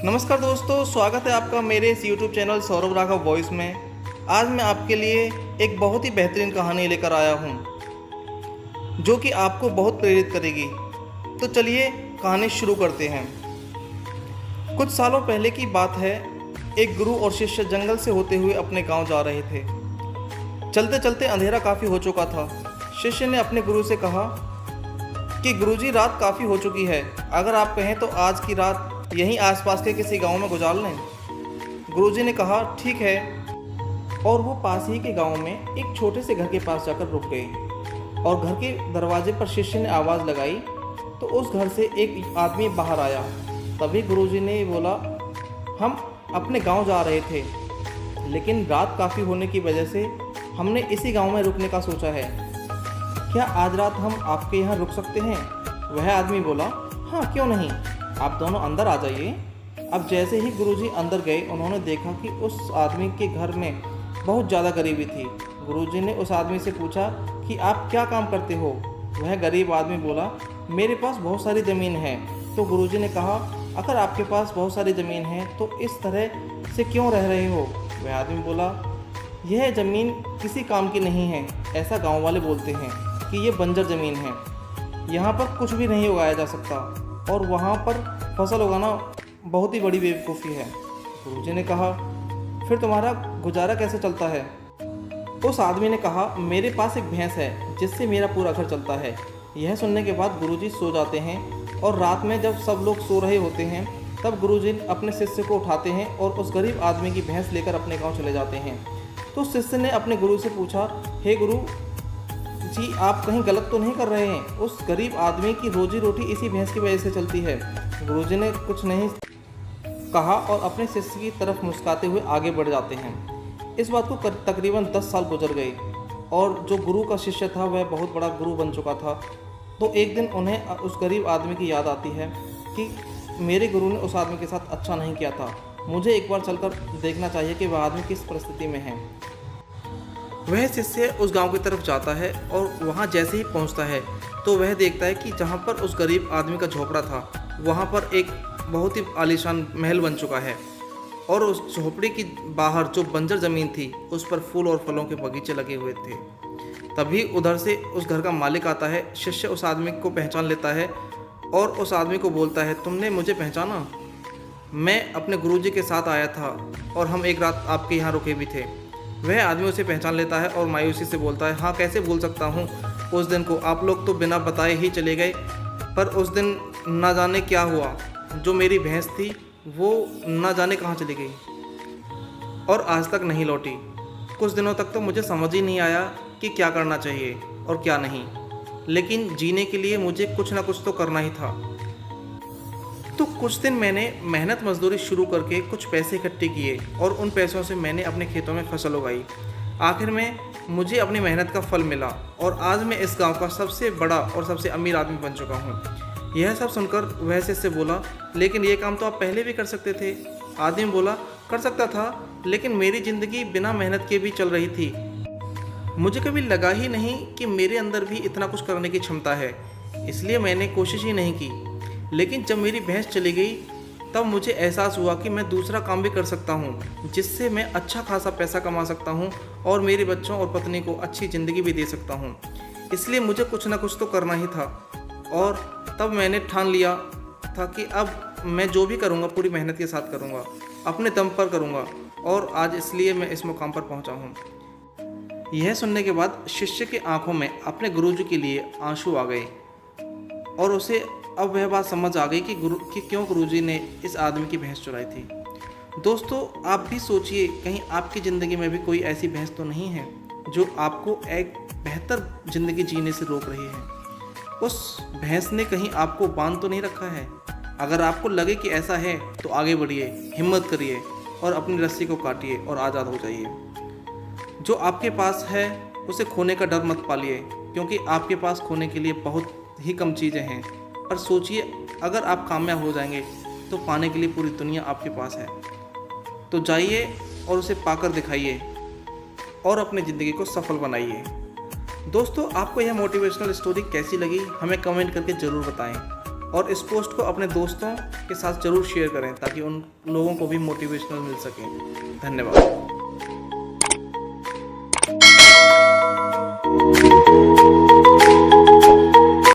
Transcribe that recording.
नमस्कार दोस्तों, स्वागत है आपका मेरे इस YouTube channel Saurabh Raghav voice में। आज मैं आपके लिए एक बहुत ही बेहतरीन कहानी लेकर आया हूँ जो कि आपको बहुत प्रेरित करेगी। तो चलिए कहानी शुरू करते हैं। कुछ सालों पहले की बात है। एक गुरु और शिष्य जंगल से होते हुए अपने गांव जा रहे थे। चलते चलते अंधेरा काफ़ी हो चुका था। शिष्य ने अपने गुरु से कहा कि गुरुजी, रात काफ़ी हो चुकी है, अगर आप कहें तो आज की रात यहीं आसपास के किसी गांव में गुजार लें। गुरुजी ने कहा ठीक है, और वो पास ही के गांव में एक छोटे से घर के पास जाकर रुक गए। और घर के दरवाजे पर शिष्य ने आवाज़ लगाई तो उस घर से एक आदमी बाहर आया। तभी गुरुजी ने बोला, हम अपने गांव जा रहे थे, लेकिन रात काफ़ी होने की वजह से हमने इसी गांव में रुकने का सोचा है। क्या आज रात हम आपके यहाँ रुक सकते हैं? वह आदमी बोला, हाँ क्यों नहीं, आप दोनों अंदर आ जाइए। अब जैसे ही गुरुजी अंदर गए, उन्होंने देखा कि उस आदमी के घर में बहुत ज़्यादा गरीबी थी। गुरुजी ने उस आदमी से पूछा कि आप क्या काम करते हो? वह गरीब आदमी बोला, मेरे पास बहुत सारी ज़मीन है। तो गुरुजी ने कहा, अगर आपके पास बहुत सारी ज़मीन है तो इस तरह से क्यों रह रहे हो? वह आदमी बोला, यह ज़मीन किसी काम की नहीं है, ऐसा गाँव वाले बोलते हैं कि ये बंजर ज़मीन है, यहाँ पर कुछ भी नहीं उगाया जा सकता और वहाँ पर फसल उगाना बहुत ही बड़ी बेवकूफ़ी है। गुरुजी ने कहा, फिर तुम्हारा गुजारा कैसे चलता है? उस आदमी ने कहा, मेरे पास एक भैंस है जिससे मेरा पूरा घर चलता है। यह सुनने के बाद गुरुजी सो जाते हैं और रात में जब सब लोग सो रहे होते हैं तब गुरुजी अपने शिष्य को उठाते हैं और उस गरीब आदमी की भैंस लेकर अपने गाँव चले जाते हैं। तो शिष्य ने अपने गुरु से पूछा, हे गुरु जी, आप कहीं गलत तो नहीं कर रहे हैं? उस गरीब आदमी की रोजी रोटी इसी भैंस की वजह से चलती है। गुरुजी ने कुछ नहीं कहा और अपने शिष्य की तरफ मुस्कुराते हुए आगे बढ़ जाते हैं। इस बात को तकरीबन 10 साल गुजर गए और जो गुरु का शिष्य था वह बहुत बड़ा गुरु बन चुका था। तो एक दिन उन्हें उस गरीब आदमी की याद आती है कि मेरे गुरु ने उस आदमी के साथ अच्छा नहीं किया था, मुझे एक बार चलकर देखना चाहिए कि वह आदमी किस परिस्थिति में है। वह शिष्य उस गांव की तरफ जाता है और वहां जैसे ही पहुंचता है तो वह देखता है कि जहां पर उस गरीब आदमी का झोपड़ा था वहां पर एक बहुत ही आलीशान महल बन चुका है और उस झोपड़ी की बाहर जो बंजर ज़मीन थी उस पर फूल और फलों के बगीचे लगे हुए थे। तभी उधर से उस घर का मालिक आता है। शिष्य उस आदमी को पहचान लेता है और उस आदमी को बोलता है, तुमने मुझे पहचाना? मैं अपने गुरुजी के साथ आया था और हम एक रात आपके यहाँ रुके भी थे। वह आदमी उसे पहचान लेता है और मायूसी से बोलता है, हाँ कैसे भूल सकता हूँ उस दिन को, आप लोग तो बिना बताए ही चले गए, पर उस दिन ना जाने क्या हुआ, जो मेरी भैंस थी वो ना जाने कहाँ चली गई और आज तक नहीं लौटी। कुछ दिनों तक तो मुझे समझ ही नहीं आया कि क्या करना चाहिए और क्या नहीं, लेकिन जीने के लिए मुझे कुछ ना कुछ तो करना ही था। तो कुछ दिन मैंने मेहनत मजदूरी शुरू करके कुछ पैसे इकट्ठे किए और उन पैसों से मैंने अपने खेतों में फसल उगाई। आखिर में मुझे अपनी मेहनत का फल मिला और आज मैं इस गांव का सबसे बड़ा और सबसे अमीर आदमी बन चुका हूं। यह सब सुनकर वह शिष्य बोला, लेकिन ये काम तो आप पहले भी कर सकते थे। आदमी बोला, कर सकता था, लेकिन मेरी ज़िंदगी बिना मेहनत के भी चल रही थी। मुझे कभी लगा ही नहीं कि मेरे अंदर भी इतना कुछ करने की क्षमता है, इसलिए मैंने कोशिश ही नहीं की। लेकिन जब मेरी भैंस चली गई तब मुझे एहसास हुआ कि मैं दूसरा काम भी कर सकता हूँ जिससे मैं अच्छा खासा पैसा कमा सकता हूँ और मेरे बच्चों और पत्नी को अच्छी ज़िंदगी भी दे सकता हूँ। इसलिए मुझे कुछ ना कुछ तो करना ही था और तब मैंने ठान लिया था कि अब मैं जो भी करूँगा पूरी मेहनत के साथ करूँगा, अपने दम पर करूँगा और आज इसलिए मैं इस मुकाम पर पहुँचा हूँ। यह सुनने के बाद शिष्य के आंखों में अपने गुरुजी के लिए आंसू आ गए और उसे अब वह बात समझ आ गई कि क्यों गुरुजी ने इस आदमी की भैंस चुराई थी। दोस्तों, आप भी सोचिए, कहीं आपकी ज़िंदगी में भी कोई ऐसी भैंस तो नहीं है जो आपको एक बेहतर ज़िंदगी जीने से रोक रही है? उस भैंस ने कहीं आपको बांध तो नहीं रखा है? अगर आपको लगे कि ऐसा है तो आगे बढ़िए, हिम्मत करिए और अपनी रस्सी को काटिए और आज़ाद हो जाइए। जो आपके पास है उसे खोने का डर मत पालिए, क्योंकि आपके पास खोने के लिए बहुत ही कम चीज़ें हैं। पर सोचिए, अगर आप कामयाब हो जाएंगे तो पाने के लिए पूरी दुनिया आपके पास है। तो जाइए और उसे पाकर दिखाइए और अपनी ज़िंदगी को सफल बनाइए। दोस्तों, आपको यह मोटिवेशनल स्टोरी कैसी लगी हमें कमेंट करके ज़रूर बताएं। और इस पोस्ट को अपने दोस्तों के साथ ज़रूर शेयर करें ताकि उन लोगों को भी मोटिवेशनल मिल सके। धन्यवाद।